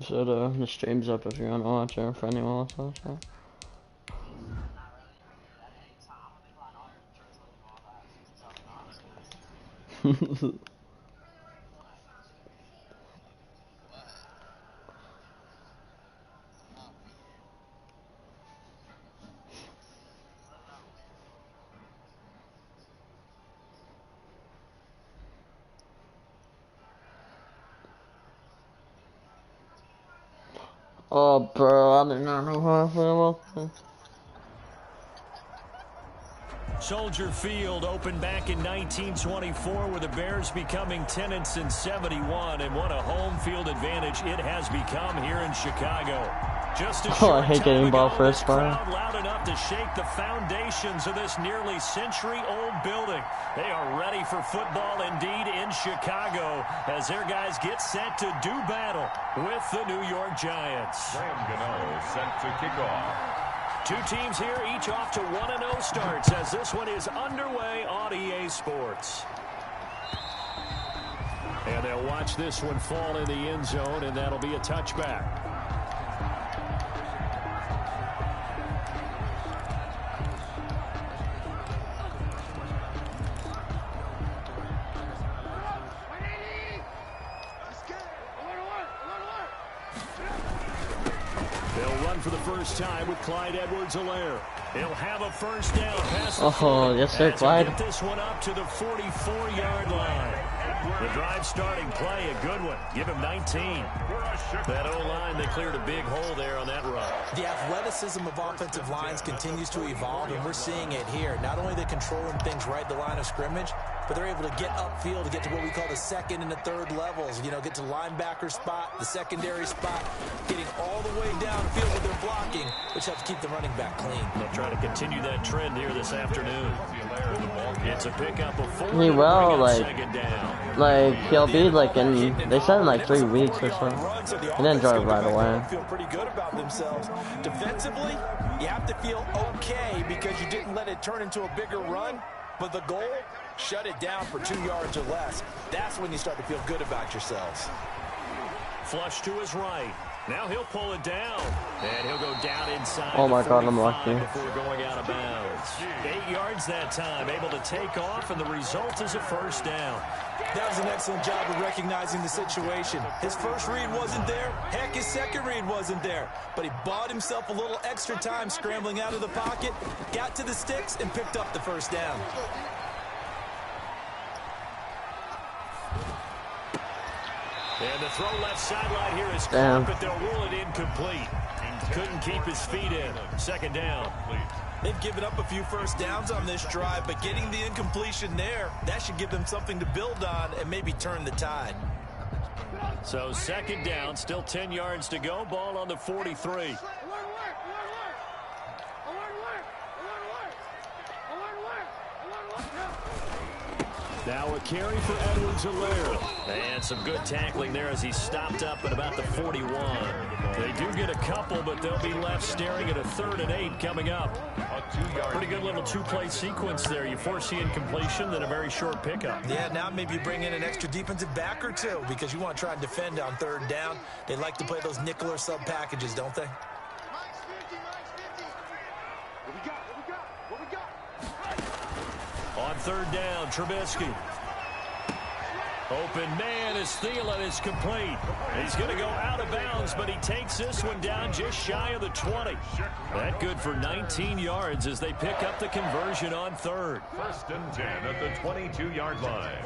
So the stream's up if you want to watch it, for anyone else to watch it. Oh, bro, I do not know how I feel about this. Soldier Field opened back in 1924 with the Bears becoming tenants in 71, and what a home field advantage it has become here in Chicago. Just a short I hate getting ball first, crowd loud enough to shake the foundations of this nearly century-old building. They are ready for football indeed in Chicago as their guys get set to do battle with the New York Giants. Graham Gano set to kick off. Two teams here, each off to 1-0 starts as this one is underway on EA Sports. And they'll watch this one fall in the end zone, and that'll be a touchback. For the first time with Clyde Edwards-Helaire. He'll have a first down past the 40. Yes sir, Clyde. Get this one up to the 44-yard line. The drive starting play, a good one. Give him 19. That O-line, they cleared a big hole there on that run. The athleticism of offensive lines continues to evolve, and we're seeing it here. Not only are they controlling things right at the line of scrimmage, but they're able to get upfield to get to what we call the second and the third levels. You know, get to linebacker spot, the secondary spot, getting all the way downfield with their blocking, which helps keep the running back clean. They'll try to continue that trend here this afternoon. It's a pickup of 4. He will, like he'll be like in, they said in like 3 weeks or so. And then drive right away. Feel pretty good about themselves. Defensively, you have to feel okay because you didn't let it turn into a bigger run. But the goal, shut it down for 2 yards or less. That's when you start to feel good about yourselves. Flush to his right. Now he'll pull it down. And he'll go down inside. Oh my God, I'm lucky. Before going out of bounds. 8 yards that time, able to take off, and the result is a first down. That was an excellent job of recognizing the situation. His first read wasn't there. Heck, his second read wasn't there. But he bought himself a little extra time scrambling out of the pocket, got to the sticks, and picked up the first down. And the throw left sideline here is caught, but they'll rule it incomplete. Couldn't keep his feet in. Second down. They've given up a few first downs on this drive, but getting the incompletion there, that should give them something to build on and maybe turn the tide. So second down, still 10 yards to go. Ball on the 43. Now a carry for Edwards-Helaire. And some good tackling there as he stopped up at about the 41. They do get a couple, but they'll be left staring at a 3rd and 8 coming up. Pretty good little two-play sequence there. You force the incompletion, then a very short pickup. Yeah, now maybe bring in an extra defensive back or two because you want to try and defend on 3rd down. They like to play those nickel or sub packages, don't they? On 3rd down, Trubisky. Open man is Thielen is complete. He's going to go out of bounds, but he takes this one down just shy of the 20. That good for 19 yards as they pick up the conversion on 3rd. 1st and 10 at the 22-yard line.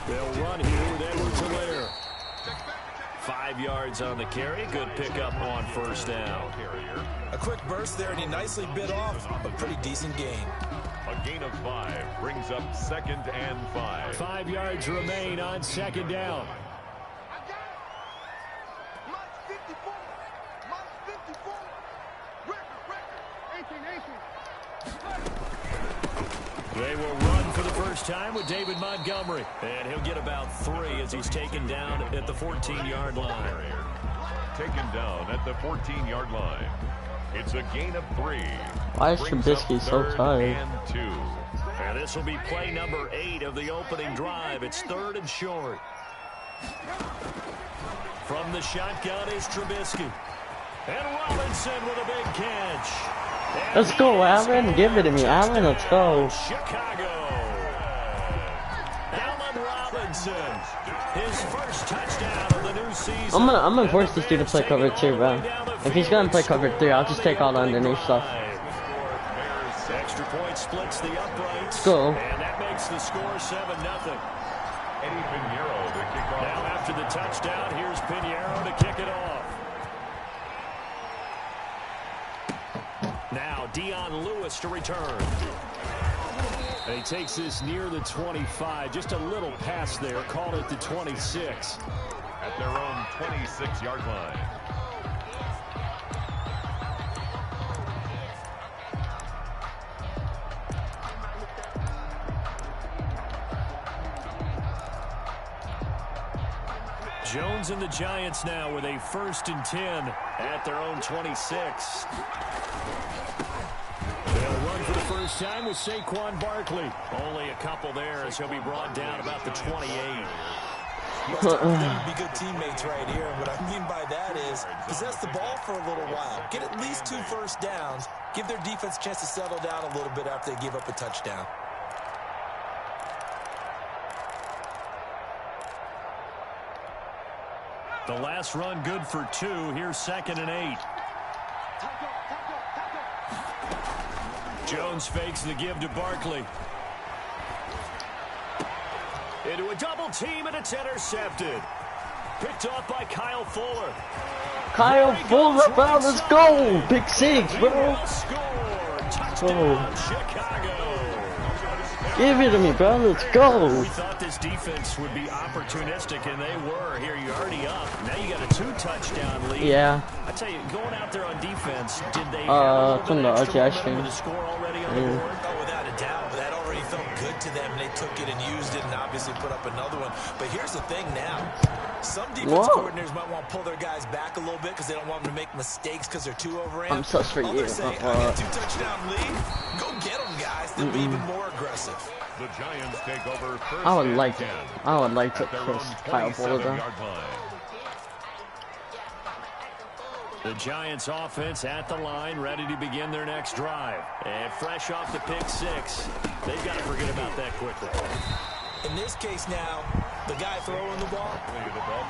They'll run here with Edwards-Helaire. 5 yards on the carry. Good pickup on 1st down. A quick burst there, and he nicely bit off a pretty decent gain. A gain of 5 brings up 2nd and 5. 5 yards remain on 2nd down. They will run for the first time with David Montgomery. And he'll get about 3 as he's taken down at the 14-yard line. Taken down at the 14-yard line. It's a gain of 3. Why is Trubisky so tired? And 2. And this will be play number 8 of the opening drive. It's 3rd and short. From the shotgun is Trubisky. And Robinson with a big catch. And let's go, Allen. Give it to me, Allen. Let's go. Chicago. Allen Robinson. His first touchdown of the new season. I'm gonna force this dude to play cover 2, bro. If he's gonna play cover 3, I'll just take all the underneath stuff. Extra point splits the uprights. Let's go. And that makes the score 7-0. Now after the touchdown, here's Pinheiro to kick it off. Now Dion Lewis to return. And he takes this near the 25. Just a little pass there. Called it the 26. At their own 26-yard line. Jones and the Giants now with a 1st and 10 at their own 26. They'll run for the first time with Saquon Barkley. Only a couple there as he'll be brought down about the 28. Most of them would be good teammates right here. And what I mean by that is possess the ball for a little while. Get at least 2 first downs. Give their defense a chance to settle down a little bit after they give up a touchdown. The last run good for 2. Here's 2nd and 8. Jones fakes the give to Barkley. Into a double team, and it's intercepted. Picked off by Kyle Fuller. Kyle Fuller, bro, let's go. Pick 6, bro. Touchdown, Chicago. Give it to me, bro. Let's go. We thought this defense would be opportunistic, and they were. Here, you're already up. Now you got a 2-touchdown lead. Yeah. I tell you, going out there on defense, did they from the RTI stream. with the score already on the board? Oh, without a doubt. That already felt good to them. They took it and used it and obviously put up another one. But here's the thing now. Some defense coordinators might want to pull their guys back a little bit because they don't want them to make mistakes because they're too overamped. I'm sus for you. Say, I got a 2-touchdown lead. Go get them, guys. They'll be even more aggressive. The Giants take over first. I would like to at their own Kyle Fuller, though. 27-yard line. The Giants offense at the line, ready to begin their next drive. And fresh off the pick 6. They've got to forget about that quickly. In this case now, the guy throwing the ball,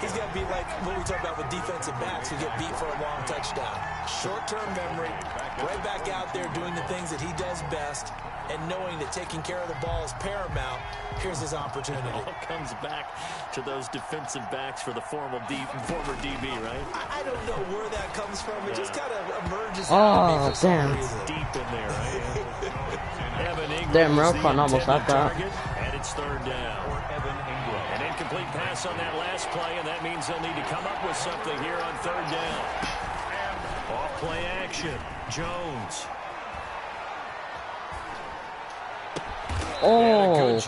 he's got to be like what we talk about with defensive backs who get beat for a long touchdown. Short-term memory, right back out there doing the things that he does best, and knowing that taking care of the ball is paramount. Here's his opportunity. It all comes back to those defensive backs for the former DB, right? I don't know where that comes from. It just kind of emerges out of me for some reason. Deep in there, right? Damn, Roquan almost left that. And it's 3rd down. An incomplete pass on that last play, and that means they'll need to come up with something here on 3rd down. Off play action. Jones. Oh,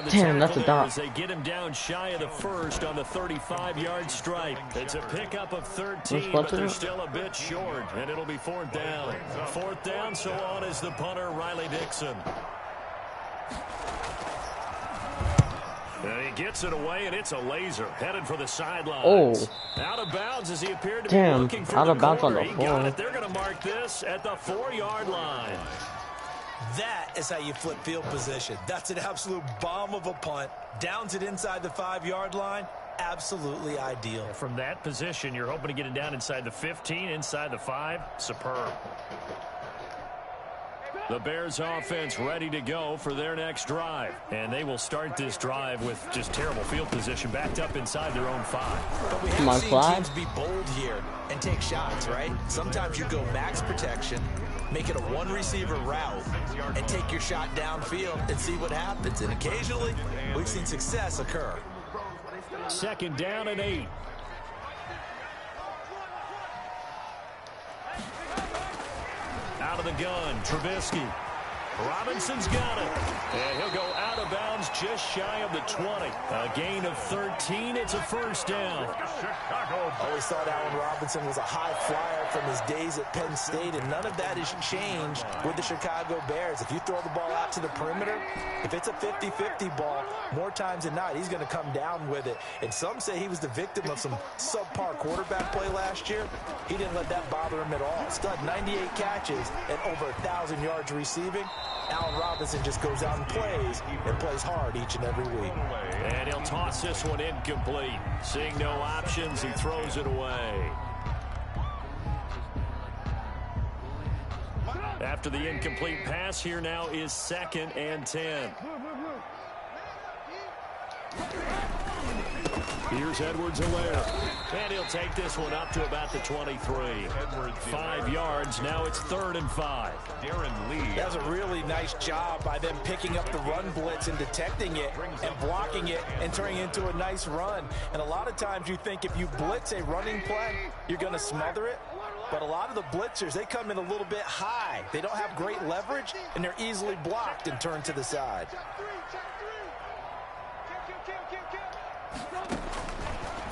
Damn, that's a dot. They get him down shy of the 1st on the 35-yard stripe. It's a pickup of 13, but they're still a bit short, and it'll be 4th down. 4th down, so on is the punter, Riley Dixon. And he gets it away, and it's a laser headed for the sidelines. Oh. Out of bounds as he appeared to be looking for out the of bounds corner. on the He 4. got it. They're going to mark this at the 4-yard line. That is how you flip field position. That's an absolute bomb of a punt. Downs it inside the 5-yard line. Absolutely ideal. From that position, you're hoping to get it down inside the 15, inside the 5. Superb. The Bears offense ready to go for their next drive. And they will start this drive with just terrible field position backed up inside their own 5. But we have seen teams be bold here and take shots, right? Sometimes you go max protection, make it a 1-receiver route, and take your shot downfield and see what happens. And occasionally, we've seen success occur. 2nd down and 8. Out of the gun, Trubisky. Robinson's got it. And he'll go out of bounds just shy of the 20. A gain of 13. It's a first down. Always thought Allen Robinson was a high flyer from his days at Penn State, and none of that has changed with the Chicago Bears. If you throw the ball out to the perimeter, if it's a 50-50 ball, more times than not, he's going to come down with it. And some say he was the victim of some subpar quarterback play last year. He didn't let that bother him at all. Stud, 98 catches and over 1,000 yards receiving. Allen Robinson just goes out and plays hard each and every week. And he'll toss this one incomplete. Seeing no options, he throws it away. After the incomplete pass, here now is 2nd and 10. Here's Edwards-Helaire. And he'll take this one up to about the 23. 5 yards. Now it's 3rd and 5. Darren Lee. That was a really nice job by them picking up the run blitz and detecting it and blocking it and turning it into a nice run. And a lot of times you think if you blitz a running play, you're going to smother it. But a lot of the blitzers, they come in a little bit high. They don't have great leverage, and they're easily blocked and turned to the side.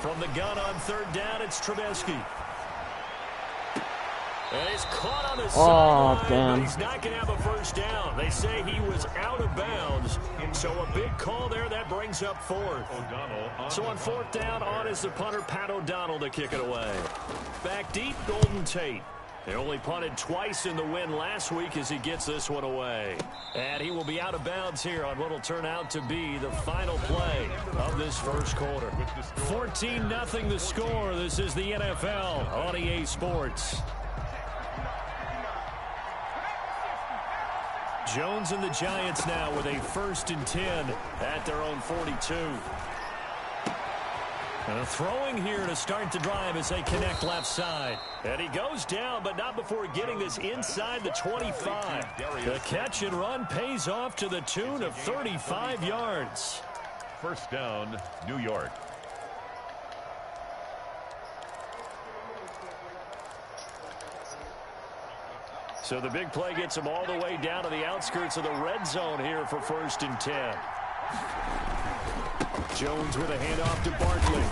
From the gun on 3rd down, it's Trubisky. And he's caught on the sideline. Damn. He's not going to have a first down. They say he was out of bounds. So a big call there. That brings up 4th. So on 4th down, on is the punter, Pat O'Donnell, to kick it away. Back deep, Golden Tate. They only punted twice in the win last week as he gets this one away. And he will be out of bounds here on what will turn out to be the final play of this first quarter. 14-0 the score. This is the NFL on EA Sports. Jones and the Giants now with a 1st and 10 at their own 42. And a throwing here to start the drive as they connect left side. And he goes down, but not before getting this inside the 25. The catch and run pays off to the tune of 35 yards. First down, New York. So the big play gets him all the way down to the outskirts of the red zone here for 1st and 10. Jones with a handoff to Barkley.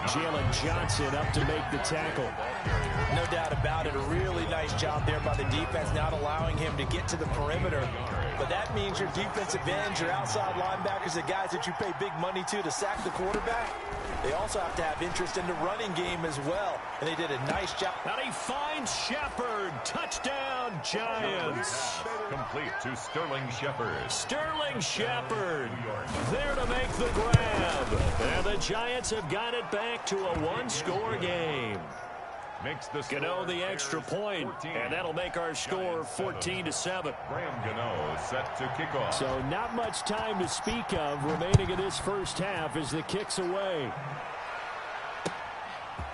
Jalen Johnson up to make the tackle. No doubt about it. A really nice job there by the defense, not allowing him to get to the perimeter. But that means your defensive ends, your outside linebackers, the guys that you pay big money to sack the quarterback, they also have to have interest in the running game as well. And they did a nice job. And he finds Shepard. Touchdown, Giants. Complete to Sterling Shepard. Sterling Shepard there to make the grab. And the Giants have got it back to a one-score game. Makes the Gano the extra point, and that'll make our score 14-7. Graham Gano set to kick off. So not much time to speak of remaining in this first half as the kick's away.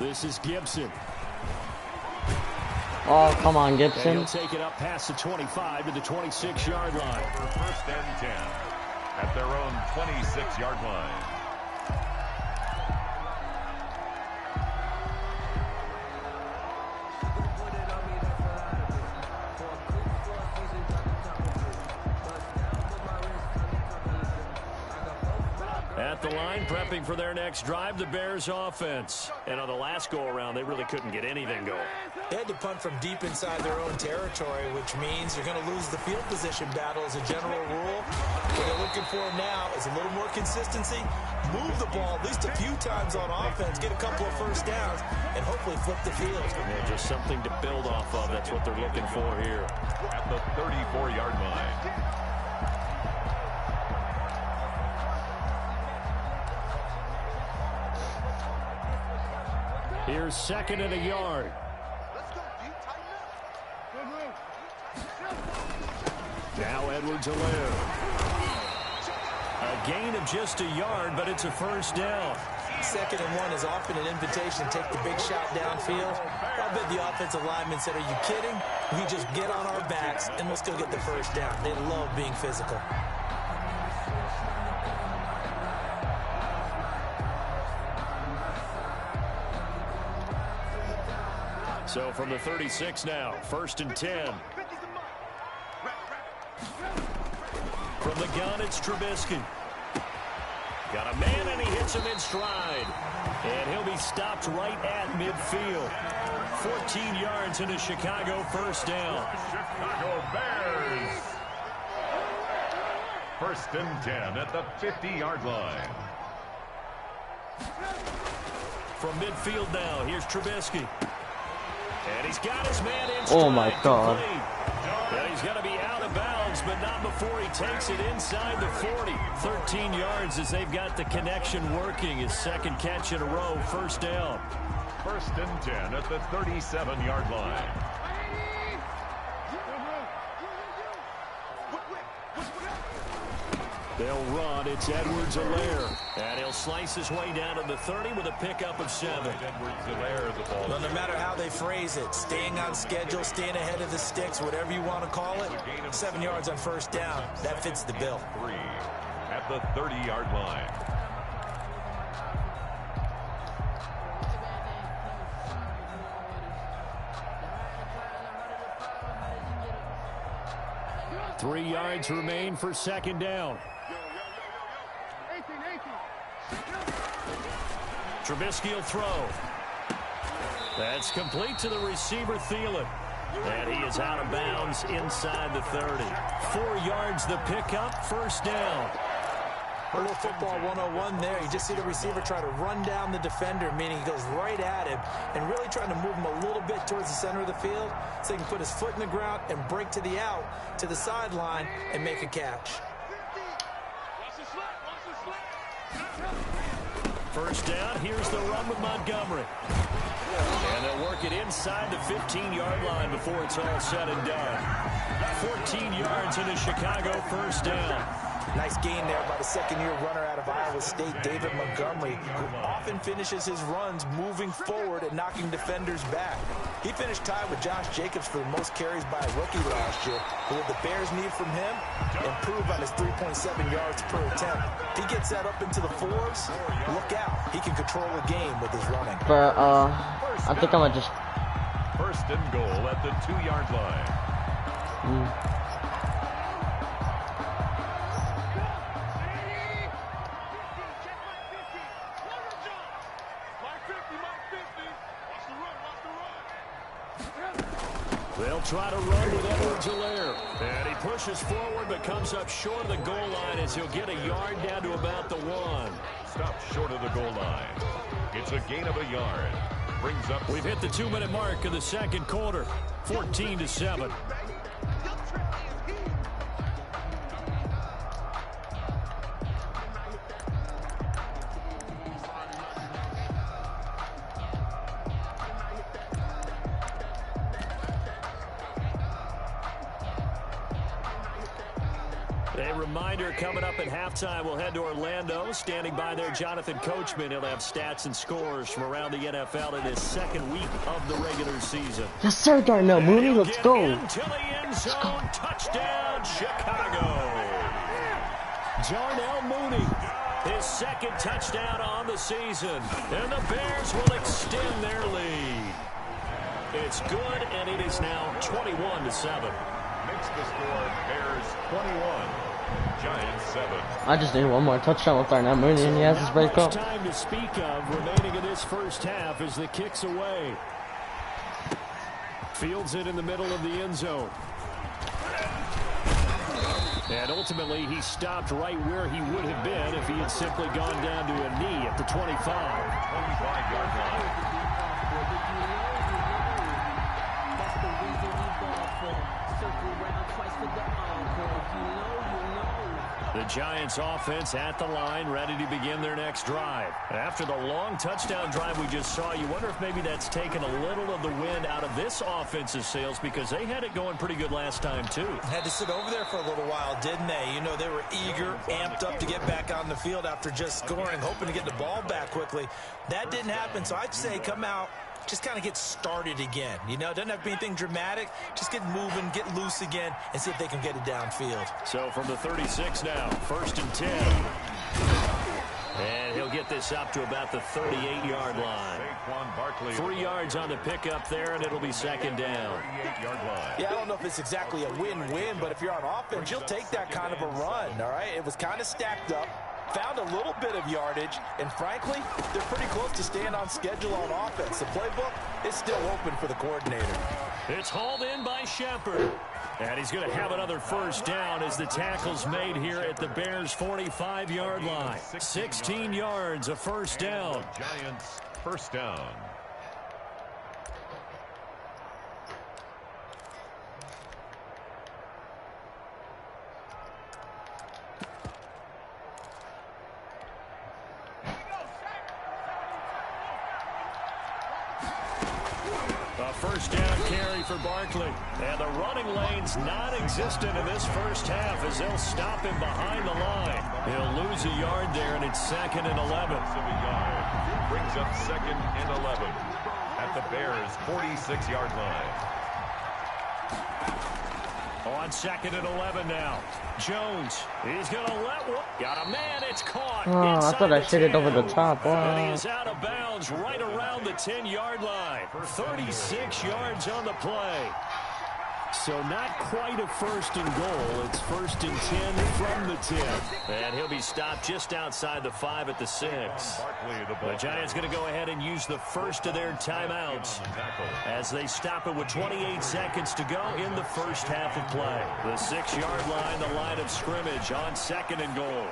This is Gibson. Oh, come on, And Gibson. he'll take it up past the 25 to the 26-yard line. For 1st and 10 at their own 26-yard line. At the line, prepping for their next drive, the Bears offense. And on the last go-around, they really couldn't get anything going. They had to punt from deep inside their own territory, which means you're going to lose the field position battle as a general rule. What they're looking for now is a little more consistency, move the ball at least a few times on offense, get a couple of first downs, and hopefully flip the field. Yeah, just something to build off of. That's what they're looking for here. At the 34-yard line. Here's 2nd and a yard. Now Edwards-Helaire. A gain of just a yard, but it's a first down. 2nd and 1 is often an invitation to take the big shot downfield. I bet the offensive lineman said, are you kidding? We just get on our backs and we'll still get the first down. They love being physical. So from the 36 now, 1st and 10. From the gun, it's Trubisky. Got a man, and he hits him in stride. And he'll be stopped right at midfield. 14 yards into Chicago, first down. Chicago Bears. 1st and 10 at the 50-yard line. From midfield now, here's Trubisky. And he's got his man in stride. Oh, my God. And he's going to be out of bounds, but not before he takes it inside the 40. 13 yards as they've got the connection working. His second catch in a row, first down. 1st and 10 at the 37-yard line. They'll run. It's Edwards-Helaire. And he'll slice his way down to the 30 with a pickup of 7. Edwards-Helaire, the ball. Well, no matter how they phrase it, staying on schedule, staying ahead of the sticks, whatever you want to call it, 7 yards on first down, that fits the bill. 3 at the 30-yard line. Three yards remain for second down. Trubisky will throw. That's complete to the receiver, Thielen. And he is out of bounds inside the 30. 4 yards the pickup, first down. A little football 101 there. You just see the receiver try to run down the defender, meaning he goes right at him and really trying to move him a little bit towards the center of the field so he can put his foot in the ground and break to the out, to the sideline, and make a catch. First down, here's the run with Montgomery. And they'll work it inside the 15-yard line before it's all said and done. 14 yards into Chicago, first down. Nice gain there by the second-year runner out of Iowa State, David Montgomery, who often finishes his runs moving forward and knocking defenders back. He finished tied with Josh Jacobs for the most carries by a rookie last year. But what the Bears need from him, improve on his 3.7 yards per attempt. If he gets that up into the 4s, look out. He can control a game with his running. But, I think I'm gonna just... 1st and goal at the 2-yard line. They'll try to run with Edwards-Helaire. And he pushes forward but comes up short of the goal line as he'll get a yard down to about the 1. Stopped short of the goal line. It's a gain of a yard. Brings up. We've hit the 2-minute mark of the second quarter. 14-7. A reminder coming up at halftime, we'll head to Orlando. Standing by there, Jonathan Coachman. He'll have stats and scores from around the NFL in his second week of the regular season. Yes, sir, Darnell Mooney, let's go. Into the end zone, touchdown, Chicago. Darnell Mooney, his second touchdown on the season. And the Bears will extend their lead. It's good, and it is now 21-7. Makes the score Bears 21. Giants 7. I just need one more touchdown with Darnell Mooney, and he has his break up. Time to speak of remaining in this first half as the kick's away. Fields it in the middle of the end zone. And ultimately, he stopped right where he would have been if he had simply gone down to a knee at the 25. 25-yard line. The Giants offense at the line, ready to begin their next drive. After the long touchdown drive we just saw, you wonder if maybe that's taken a little of the wind out of this offensive sails because they had it going pretty good last time, too. Had to sit over there for a little while, didn't they? You know, they were eager, amped up to get back on the field after just scoring, hoping to get the ball back quickly. That didn't happen, so I'd say come out, just kind of get started again. You know, it doesn't have to be anything dramatic. Just get moving, get loose again, and see if they can get it downfield. So from the 36 now, 1st and 10. And he'll get this up to about the 38-yard line. 3 yards on the pickup there, and it'll be second down. Yeah, I don't know if it's exactly a win-win, but if you're on offense, you'll take that kind of a run, all right? It was kind of stacked up, found a little bit of yardage, and frankly, they're pretty close to staying on schedule on offense. The playbook is still open for the coordinator. It's hauled in by Shepard. And he's going to have another first down as the tackle's made here at the Bears' 45-yard line. 16 yards, a first down. Giants, first down. First down carry for Barkley. And the running lane's non-existent in this first half as they'll stop him behind the line. He'll lose a yard there, and it's 2nd and 11. Brings up 2nd and 11 at the Bears' 46-yard line. On 2nd and 11 now. Jones, he's going to let one. Got a man, it's caught. Oh, I thought I hit it over the top. Wow. And he is out of bounds right around the 10-yard line. 36 yards on the play. So not quite a first and goal. It's 1st and 10 from the 10. And he'll be stopped just outside the 5 at the 6. The Giants going to go ahead and use the first of their timeouts as they stop it with 28 seconds to go in the first half of play. The 6-yard line, the line of scrimmage on 2nd and goal.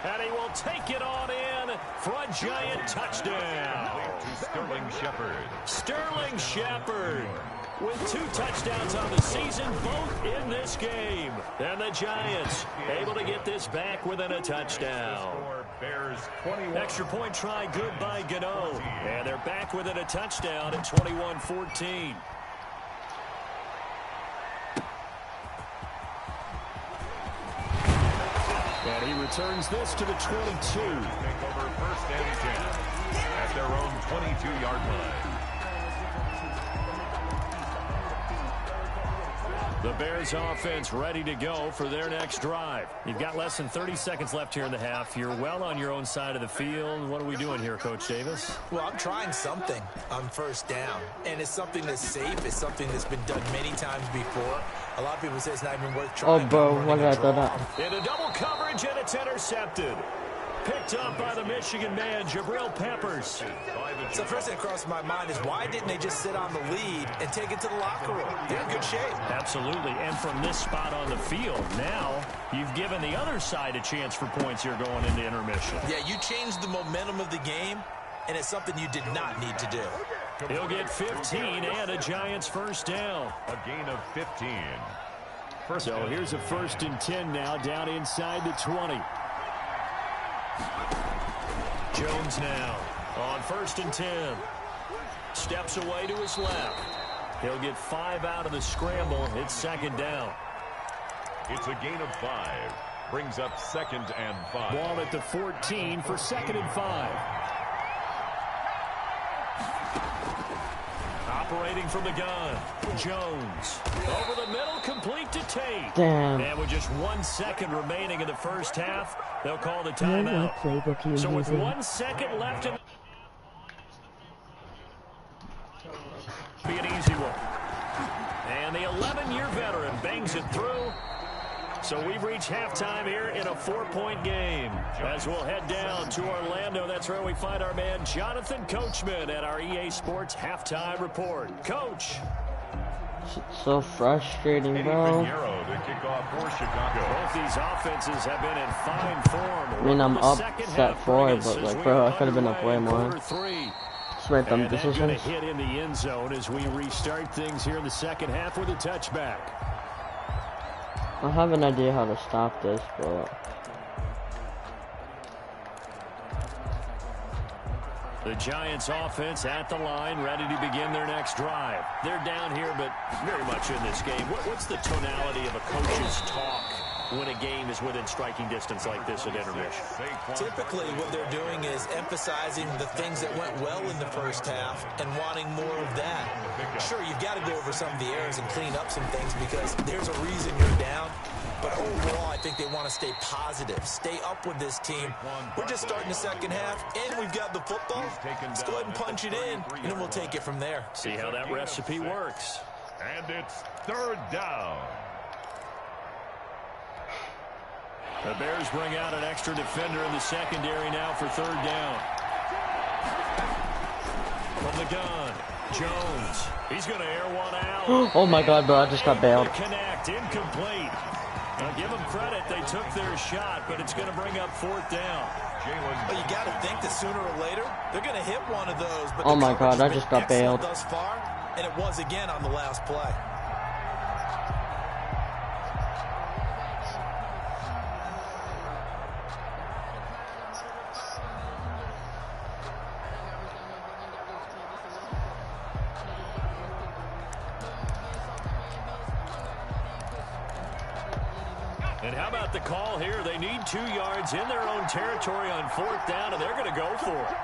And he will take it on in for a Giant touchdown. Sterling Shepard. Sterling Shepard with 2 touchdowns on the season, both in this game. And the Giants able to get this back within a touchdown. Extra point try good by Gano. And they're back within a touchdown at 21-14. And he returns this to the 22. Take over 1st and 10 at their own 22-yard line. The Bears offense ready to go for their next drive. You've got less than 30 seconds left here in the half. You're well on your own side of the field. What are we doing here, Coach Davis? Well, I'm trying something on first down, and it's something that's safe. It's something that's been done many times before. A lot of people say it's not even worth trying. Oh, bro, what did I do that? In a double coverage, and it's intercepted. Picked up by the Michigan man, Jabril Peppers. So the first thing that crosses my mind is why didn't they just sit on the lead and take it to the locker room? They're in good shape. Absolutely. And from this spot on the field, now you've given the other side a chance for points here going into intermission. Yeah, you changed the momentum of the game, and it's something you did not need to do. He'll get 15 and a Giants first down. A gain of 15. So here's a 1st and 10 now down inside the 20. Jones now on 1st and 10. Steps away to his left. He'll get 5 out of the scramble. It's 2nd down. It's a gain of 5. Brings up 2nd and 5. Ball at the 14 for 2nd and 5. Operating from the gun, Jones. Over the middle, complete to Tate. Damn. And with just 1 second remaining in the first half, they'll call the timeout. What playbook you So with using? 1 second left in be an easy one. And the 11-year veteran bangs it through. So we've reached halftime here in a 4-point game. As we'll head down to Orlando, that's where we find our man Jonathan Coachman at our EA Sports Halftime Report. Coach. So frustrating, bro. Both these offenses have been in fine form. I mean, I'm upset for it, but like, bro, I could have been up way more. Just made them decisions. And that's going to hit in the end zone as we restart things here in the second half with a touchback. I have an idea how to stop this, but the Giants offense at the line, ready to begin their next drive. They're down here, but very much in this game. What's the tonality of a coach's talk when a game is within striking distance like this at intermission? Typically, what they're doing is emphasizing the things that went well in the first half and wanting more of that. Sure, you've got to go over some of the errors and clean up some things because there's a reason you're down. But overall, I think they want to stay positive, stay up with this team. We're just starting the second half, and we've got the football. Let's go ahead and punch it in, and then we'll take it from there. See how that recipe works. And it's third down. The Bears bring out an extra defender in the secondary now for third down. From the gun, Jones. He's going to air one out. Oh my God, bro! I just got bailed. Connect, incomplete. Now give them credit; they took their shot, but it's going to bring up fourth down. Well, you got to think that sooner or later they're going to hit one of those. But oh my God, I just got bailed. Thus far, and it was again on the last play. And how about the call here? They need 2 yards in their own territory on fourth down, and they're going to go for it.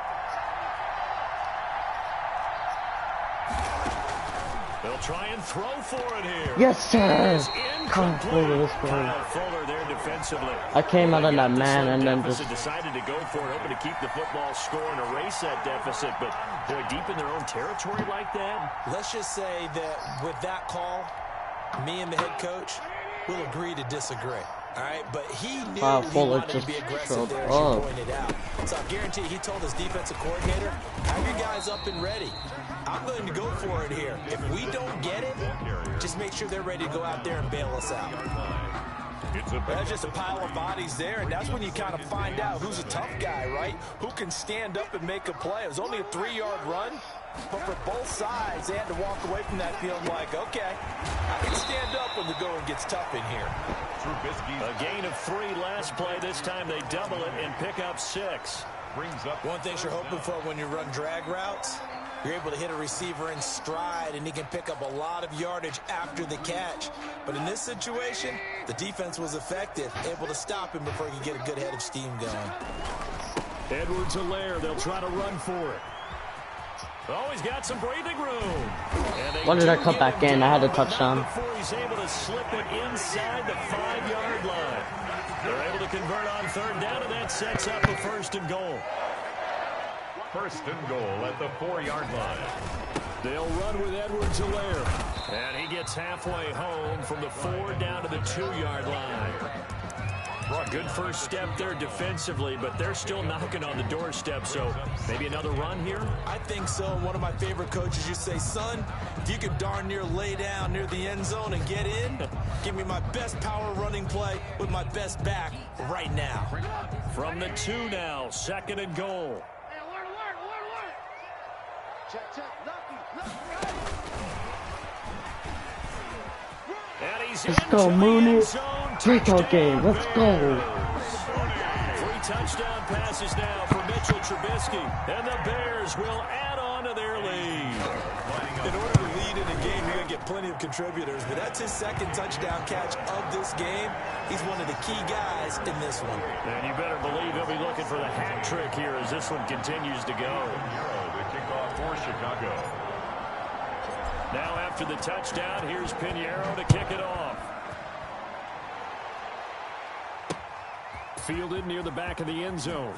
They'll try and throw for it here. Yes, sir. Incomplete. Kyle Fuller there defensively. I came out on that man and then just decided to go for it, hoping to keep the football score and erase that deficit. But they're deep in their own territory like that. Let's just say that with that call, me and the head coach will agree to disagree. All right, but he knew he wanted to be aggressive there, as you pointed out. So I guarantee he told his defensive coordinator, have your guys up and ready. I'm going to go for it here. If we don't get it, just make sure they're ready to go out there and bail us out. That's just a pile of bodies there, and that's when you kind of find out who's a tough guy, right? Who can stand up and make a play. It was only a 3-yard run, but for both sides, they had to walk away from that field like, okay, I can stand up when the going gets tough in here. A gain of 3 last play. This time they double it and pick up 6. One thing you're hoping for when you run drag routes, you're able to hit a receiver in stride, and he can pick up a lot of yardage after the catch. But in this situation, the defense was effective, able to stop him before he could get a good head of steam going. Edwards-Helaire, they'll try to run for it. Oh, he's got some breathing room. When did I come back in? I had a touchdown. Before he's able to slip it inside the 5-yard line. They're able to convert on third down, and that sets up a first and goal. First and goal at the 4-yard line. They'll run with Edwards-Helaire. And he gets halfway home from the 4 down to the 2-yard line. Good first step there defensively, but they're still knocking on the doorstep, so maybe another run here? I think so. One of my favorite coaches used to say, son, if you could darn near lay down near the end zone and get in, give me my best power running play with my best back right now. From the 2 now, second and goal. Let's go, Mooney. Breakout game. Let's go. 3 touchdown passes now for Mitchell Trubisky. And the Bears will add on to their lead. In order to lead in a game, you're going to get plenty of contributors. But that's his second touchdown catch of this game. He's one of the key guys in this one. And you better believe he'll be looking for the hat trick here as this one continues to go. The kickoff for Chicago. Now after the touchdown, here's Pinheiro to kick it off. Fielded near the back of the end zone.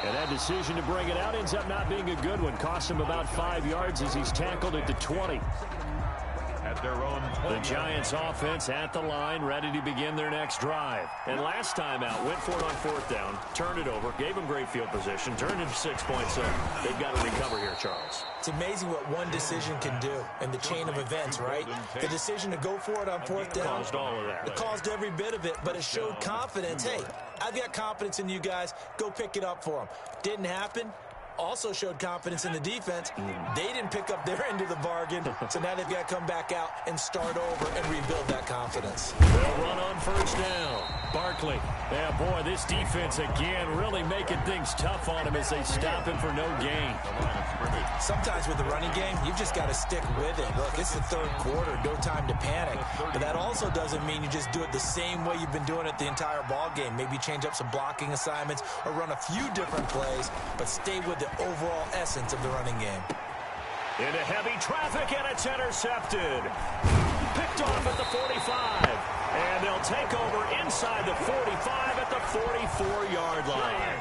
And that decision to bring it out ends up not being a good one. Costs him about 5 yards as he's tackled at the 20. At their own 20. The Giants offense at the line, ready to begin their next drive. And last time out, went for it on fourth down, turned it over, gave them great field position, turned into 6 points. So they've got to recover here, Charles. It's amazing what one decision can do in the chain of events, right? The decision to go for it on fourth down. Caused all of that. It caused every bit of it, but it showed confidence. Hey, I've got confidence in you guys. Go pick it up for them. Didn't happen. Also showed confidence in the defense. They didn't pick up their end of the bargain, so now they've got to come back out and start over and rebuild that confidence. They'll run on first down. Barkley. Yeah, boy, this defense again really making things tough on him as they stop him for no gain. Sometimes with the running game, you've just got to stick with it. Look, it's the third quarter, no time to panic. But that also doesn't mean you just do it the same way you've been doing it the entire ball game. Maybe change up some blocking assignments or run a few different plays, but stay with the overall essence of the running game. Into heavy traffic, and it's intercepted. picked off at the 45. And they'll take over inside the 45 at the 44-yard line.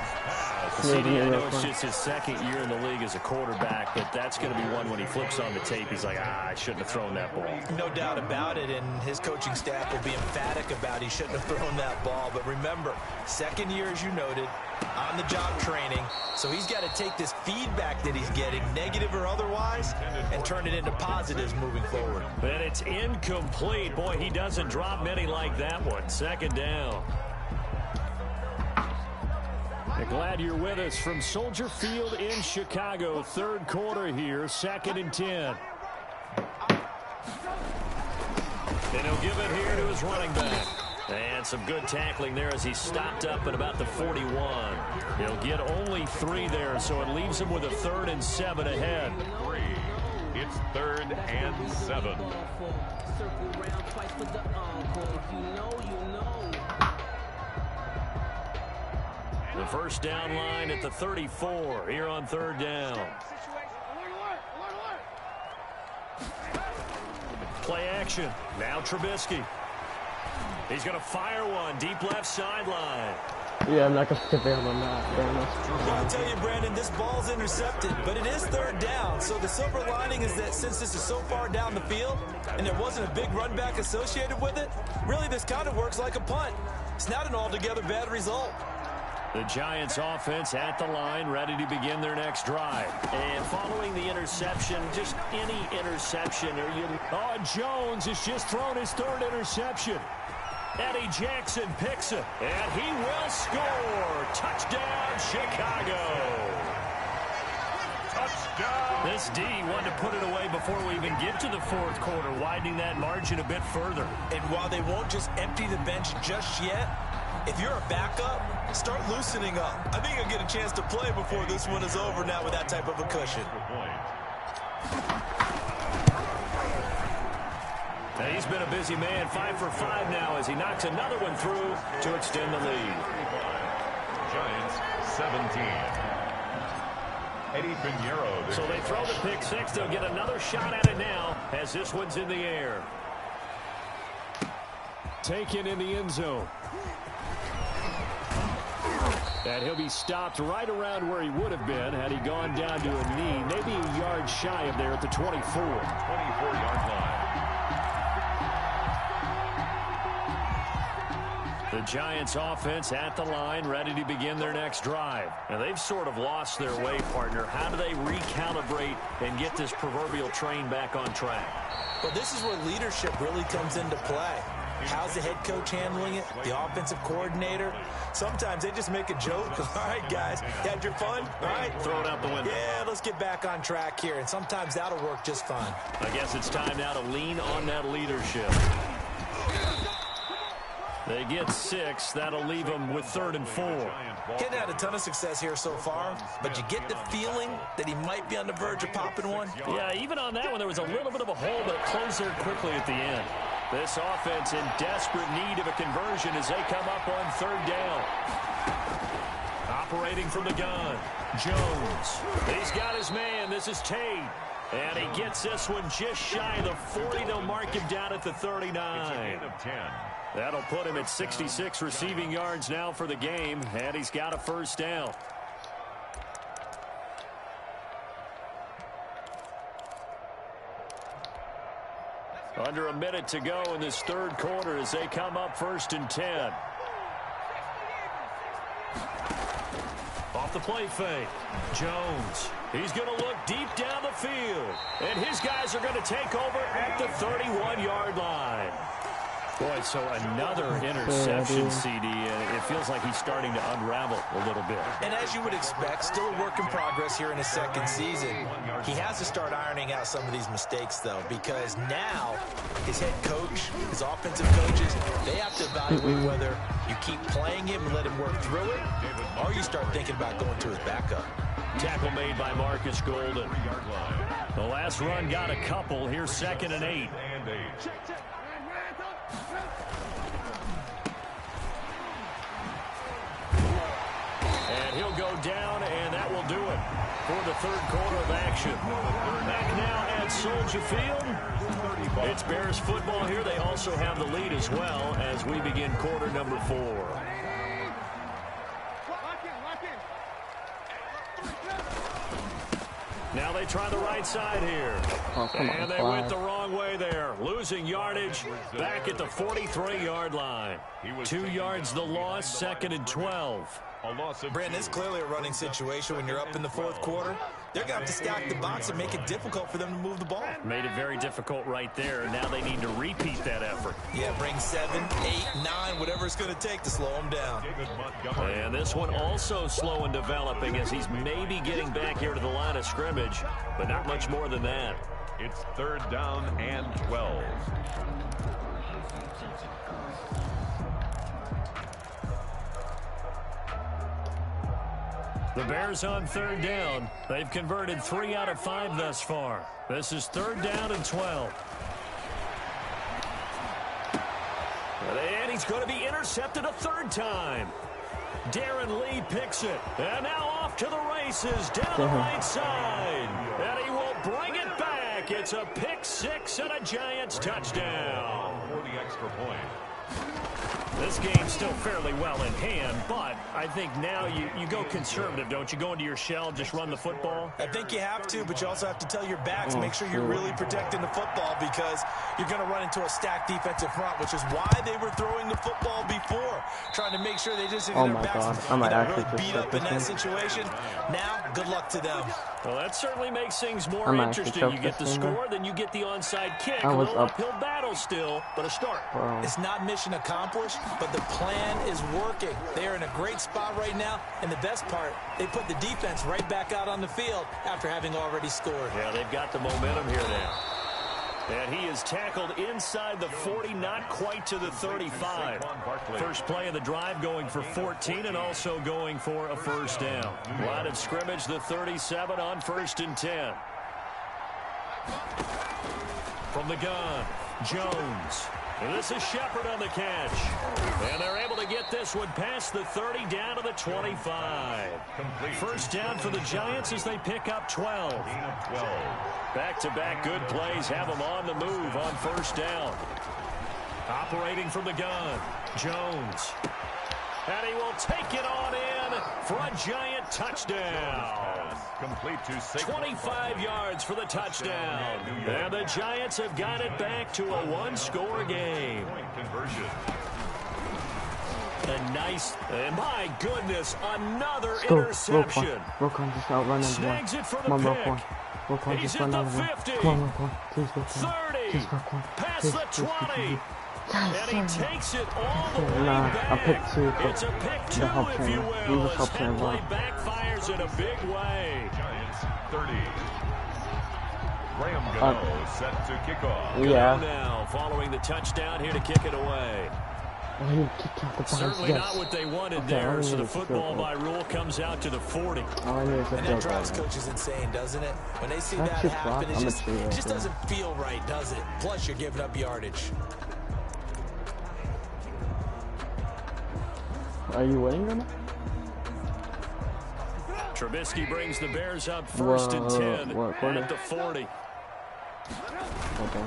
CD, I know it's just his second year in the league as a quarterback, but that's going to be one when he flips on the tape, he's like, I shouldn't have thrown that ball. No doubt about it, and his coaching staff will be emphatic about he shouldn't have thrown that ball. But remember, second year, as you noted, on-the-job training, so he's got to take this feedback that he's getting, negative or otherwise, and turn it into positives moving forward. And it's incomplete. Boy, he doesn't drop many like that one. Second down. Glad you're with us from Soldier Field in Chicago. Third quarter here, 2nd and 10. And he'll give it here to his running back. And some good tackling there as he stopped up at about the 41. He'll get only 3 there, so it leaves him with a 3rd and 7 ahead. It's 3rd and 7. The first down line at the 34 here on 3rd down. Play action. Now Trubisky. He's going to fire one deep left sideline. Yeah, I'm not going to skip him on that. Well, I'll tell you, Brandon, this ball's intercepted, but it is 3rd down. So the silver lining is that since this is so far down the field and there wasn't a big run back associated with it, really this kind of works like a punt. It's not an altogether bad result. The Giants offense at the line, ready to begin their next drive. And following the interception, just any interception. Jones has just thrown his 3rd interception. Eddie Jackson picks it, and he will score. Touchdown, Chicago. Touchdown. This D wanted to put it away before we even get to the 4th quarter, widening that margin a bit further. And while they won't just empty the bench just yet, if you're a backup, start loosening up. I think you'll get a chance to play before this one is over now with that type of a cushion. Now he's been a busy man, 5 for 5 now as he knocks another one through to extend the lead. Giants 17. Eddie Pinheiro. So they throw the pick 6. They'll get another shot at it now as this one's in the air. Taken in the end zone. And he'll be stopped right around where he would have been had he gone down to a knee, maybe a yard shy of there at the 24. 24-yard line. The Giants offense at the line, ready to begin their next drive. And they've sort of lost their way, partner. How do they recalibrate and get this proverbial train back on track? Well, this is where leadership really comes into play. How's the head coach handling it? The offensive coordinator? Sometimes they just make a joke. All right, guys, you had your fun? All right. Throw it out the window. Yeah, let's get back on track here. And sometimes that'll work just fine. I guess it's time now to lean on that leadership. They get 6. That'll leave them with 3rd and 4. Getting had a ton of success here so far, but you get the feeling that he might be on the verge of popping one. Yeah, even on that one, there was a little bit of a hole, but it closed there quickly at the end. This offense in desperate need of a conversion as they come up on 3rd down. Operating from the gun, Jones. He's got his man. This is Tate. And he gets this one just shy of the 40. They'll mark him down at the 39. It's a gain of 10. That'll put him at 66 receiving yards now for the game, and he's got a 1st down. Under a minute to go in this 3rd quarter as they come up 1st and 10. Off the play fake, Jones. He's going to look deep down the field, and his guys are going to take over at the 31-yard line. Boy, so another interception, CD. It feels like he's starting to unravel a little bit. And as you would expect, still a work in progress here in his 2nd season. He has to start ironing out some of these mistakes, though, because now his head coach, his offensive coaches, they have to evaluate whether you keep playing him and let him work through it, or you start thinking about going to his backup. Tackle made by Marcus Golden. The last run got a couple. Here's 2nd and 8. And he'll go down, and that will do it. for the third quarter of action. Back now at Soldier Field. It's Bears football here. They also have the lead as well as we begin quarter number 4. Now they try the right side here. And they went the wrong way there. Losing yardage back at the 43-yard line. 2 yards the loss, 2nd and 12. Brandon, it's clearly a running situation when you're up in the fourth quarter. They're going to have to stack the box and make it difficult for them to move the ball. Made it very difficult right there. Now they need to repeat that effort. Yeah, bring 7, 8, 9, whatever it's going to take to slow them down. And this one also slow and developing as he's maybe getting back here to the line of scrimmage, but not much more than that. It's 3rd down and 12. The Bears on 3rd down. They've converted 3 out of 5 thus far. This is 3rd down and 12. And he's going to be intercepted a 3rd time. Darren Lee picks it. And now off to the races down the right side. And he will bring it back. It's a pick 6 and a Giants touchdown. For the extra point. This game's still fairly well in hand, but I think now you go conservative, don't you? Go into your shell, just run the football? I think you have to, but you also have to tell your backs, make sure you're really protecting the football because you're going to run into a stacked defensive front, which is why they were throwing the football before, trying to make sure they just get their backs really beat up in that situation. Now, good luck to them. Well, that certainly makes things more interesting. You get the score, then you get the onside kick. A little uphill battle still, but a start. It's not mission accomplished, but the plan is working. They are in a great spot right now, and the best part, they put the defense right back out on the field after having already scored. Yeah, they've got the momentum here now. And he is tackled inside the 40, not quite to the 35. First play of the drive going for 14 and also going for a 1st down. Line of scrimmage, the 37 on 1st and 10. From the gun, Jones. And this is Shepard on the catch. And they're able to get this one past the 30 down to the 25. 1st down for the Giants as they pick up 12. Back-to-back good plays have them on the move on 1st down. Operating from the gun, Jones. And he will take it on in for a Giant touchdown. Complete to 25 yards for the touchdown. And the Giants have got it back to a 1-score game. Conversion. A nice, and my goodness, another interception. Snags it for the pick. He's at the 50. 30. Past the 20. And he takes it all the way back. It's a pick 2, if you will, as that play backfires in a big way. Giants 30. Graham Gano set to kick off. Yeah. Now, following the touchdown here to kick it away. Certainly not what they wanted there, so the football by rule comes out to the 40. And that drives coach is insane, doesn't it? When they see that happen, it just doesn't feel right, does it? Plus, you're giving up yardage. Are you winning or not? Trubisky brings the Bears up 1st and 10 at the 40. Okay.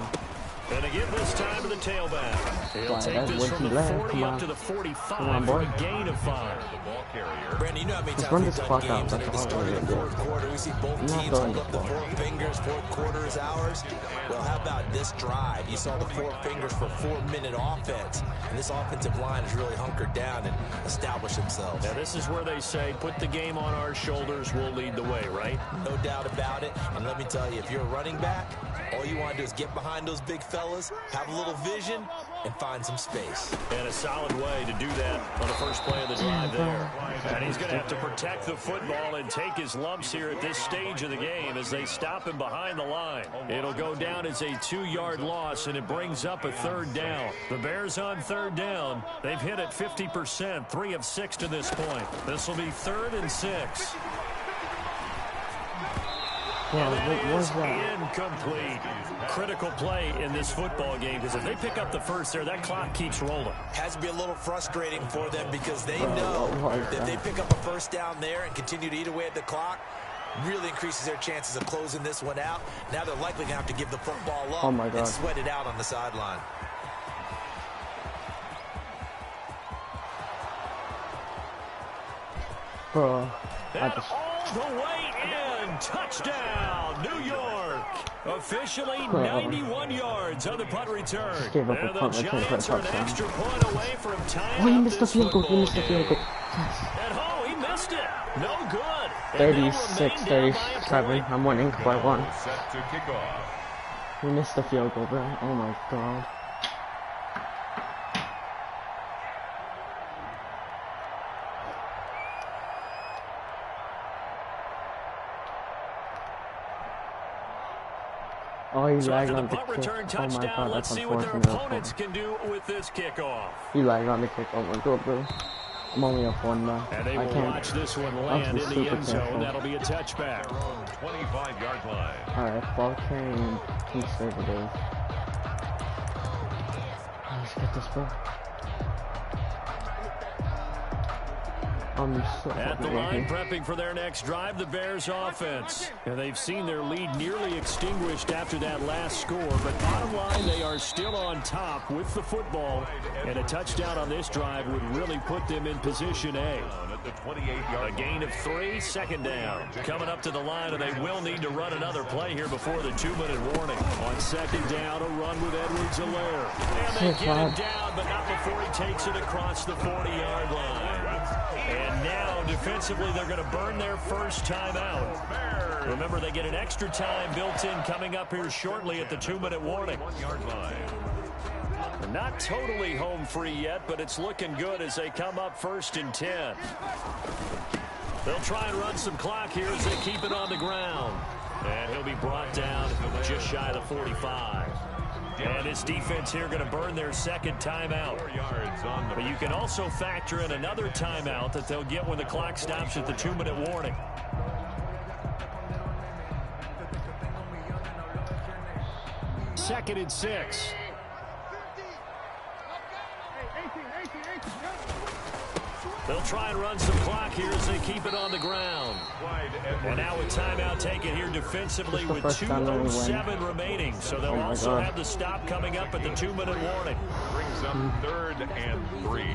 And again this time to the tailback. He'll take this from the 40 up to the 45 for a gain of 5. Brandon, you know how many times we've done games under the start of the fourth quarter. We see both teams hold up the 4 fingers, fourth quarter is ours. Well, how about this drive? You saw the 4 fingers for 4-minute offense. And this offensive line has really hunkered down and established themselves. Now, this is where they say, put the game on our shoulders, we'll lead the way, right? No doubt about it. And let me tell you, if you're a running back, all you want to do is get behind those big fellas, have a little vision, and find some space. And a solid way to do that on the first play of the drive there. And he's going to have to protect the football and take his lumps here at this stage of the game as they stop him behind the line. It'll go down as a 2-yard loss, and it brings up a 3rd down. The Bears on 3rd down. They've hit it 50%, 3 of 6 to this point. This will be 3rd and 6. Yeah, what was that? Incomplete. Critical play in this football game because if they pick up the first there, that clock keeps rolling. Has to be a little frustrating for them because they know that if they pick up a 1st down there and continue to eat away at the clock, really increases their chances of closing this one out. Now they're likely going to have to give the football up God. And sweat it out on the sideline. Bro, And all the way in. Touchdown, New York. Officially 91 yards on the punt return. Gave up And a the punt return for a Giants are an touchdown. extra point away from tying Oh, he up missed the this field goal. He football missed the field goal. game. Yes. And oh, he missed it. No good. And they'll 36, remain down by a 37. point. I'm winning by 1. Set to kick off. He missed the field goal, bro. Oh my god. Oh, he So lagged after the on the punt kick. return Oh my touchdown, god, let's that's see what their unfortunate. opponents can do with this kickoff. He lagged on the kick. Oh my god, bro. I'm only up 1 now. And they I will can't. watch this one land in the end zone. That'll be a touchback. 25-yard line. Alright, ball carrying conservative. Let's get this, bro. I'm so At the fucking line, lucky. prepping for their next drive, the Bears offense. And they've seen their lead nearly extinguished after that last score. But bottom line, they are still on top with the football. And a touchdown on this drive would really put them in position A. At the 28-yard A gain of 3, second down. Coming up to the line, and they will need to run another play here before the 2-minute warning. On second down, a run with Edwards-Helaire. And they get it down, but not before he takes it across the 40-yard line. And now, defensively, they're going to burn their first timeout. Remember, they get an extra time built in coming up here shortly at the 2-minute warning. 1-yard line. They're not totally home free yet, but it's looking good as they come up 1st and 10. They'll try and run some clock here as they keep it on the ground. And he'll be brought down just shy of the 45. And this defense here going to burn their second timeout. But you can also factor in another timeout that they'll get when the clock stops at the 2-minute warning. Second and 6. They'll try and run some clock here as they keep it on the ground. And now a timeout taken here defensively with 2:07 remaining. So they'll also have the stop coming up at the 2-minute warning. Brings up 3rd and 3.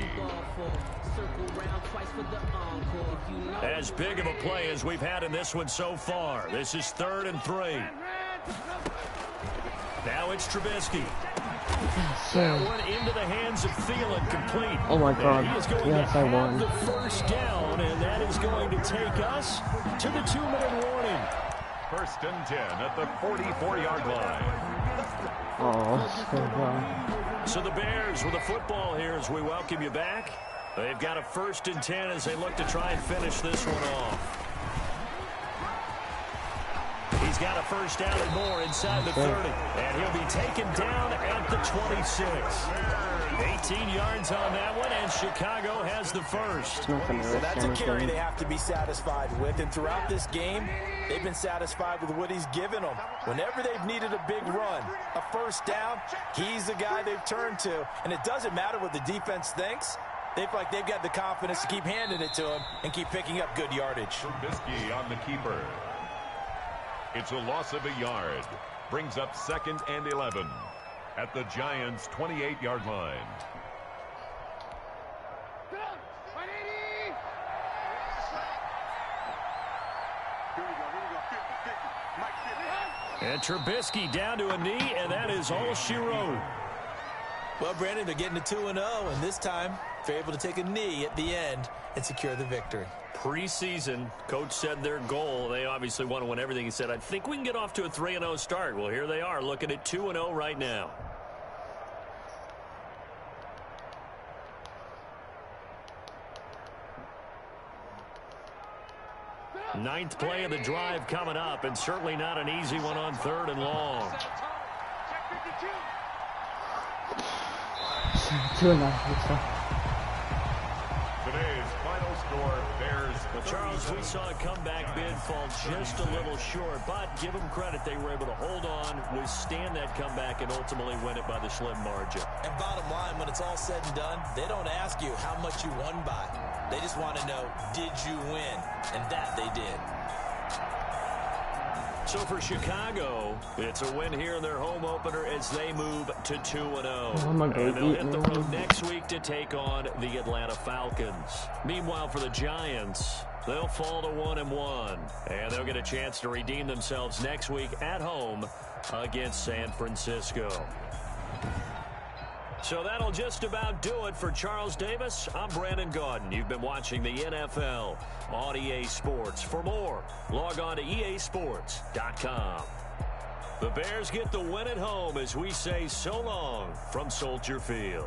As big of a play as we've had in this one so far. This is 3rd and 3. Now it's Trubisky. That one into the hands of Thielen, complete. Oh my god. He is going Yes, to I have won. the first down, and that is going to take us to the 2-minute warning. 1st and 10 at the 44-yard line. Oh, so bad. So the Bears with the football here as we welcome you back. They've got a 1st and 10 as they look to try and finish this one off. He's got a first down and more inside the 30. And he'll be taken down at the 26. 18 yards on that one, and Chicago has the first. So that's a carry they have to be satisfied with. And throughout this game, they've been satisfied with what he's given them. Whenever they've needed a big run, a first down, he's the guy they've turned to. And it doesn't matter what the defense thinks. They feel like they've got the confidence to keep handing it to him and keep picking up good yardage. Trubisky on the keeper. It's a loss of a yard. Brings up 2nd and 11 at the Giants' 28-yard line. And Trubisky down to a knee, and that is all she wrote. Well, Brandon, they're getting to 2-0, and this time they're able to take a knee at the end and secure the victory. Preseason, coach said their goal, they obviously want to win everything. He said, I think we can get off to a 3-0 start. Well, here they are looking at 2-0 right now. Ninth play of the drive coming up, and certainly not an easy one on 3rd and long. 2-0. Today's final score, Bears. Well, Charles, we saw a comeback bid fall just a little short, but give them credit. They were able to hold on, withstand that comeback, and ultimately win it by the slim margin. And bottom line, when it's all said and done, they don't ask you how much you won by. They just want to know, did you win? And that they did. So for Chicago, it's a win here in their home opener as they move to 2-0. And they'll hit the road next week to take on the Atlanta Falcons. Meanwhile, for the Giants, they'll fall to 1-1. And they'll get a chance to redeem themselves next week at home against San Francisco. So that'll just about do it for Charles Davis. I'm Brandon Gaudin. You've been watching the NFL on EA Sports. For more, log on to easports.com. The Bears get the win at home as we say so long from Soldier Field.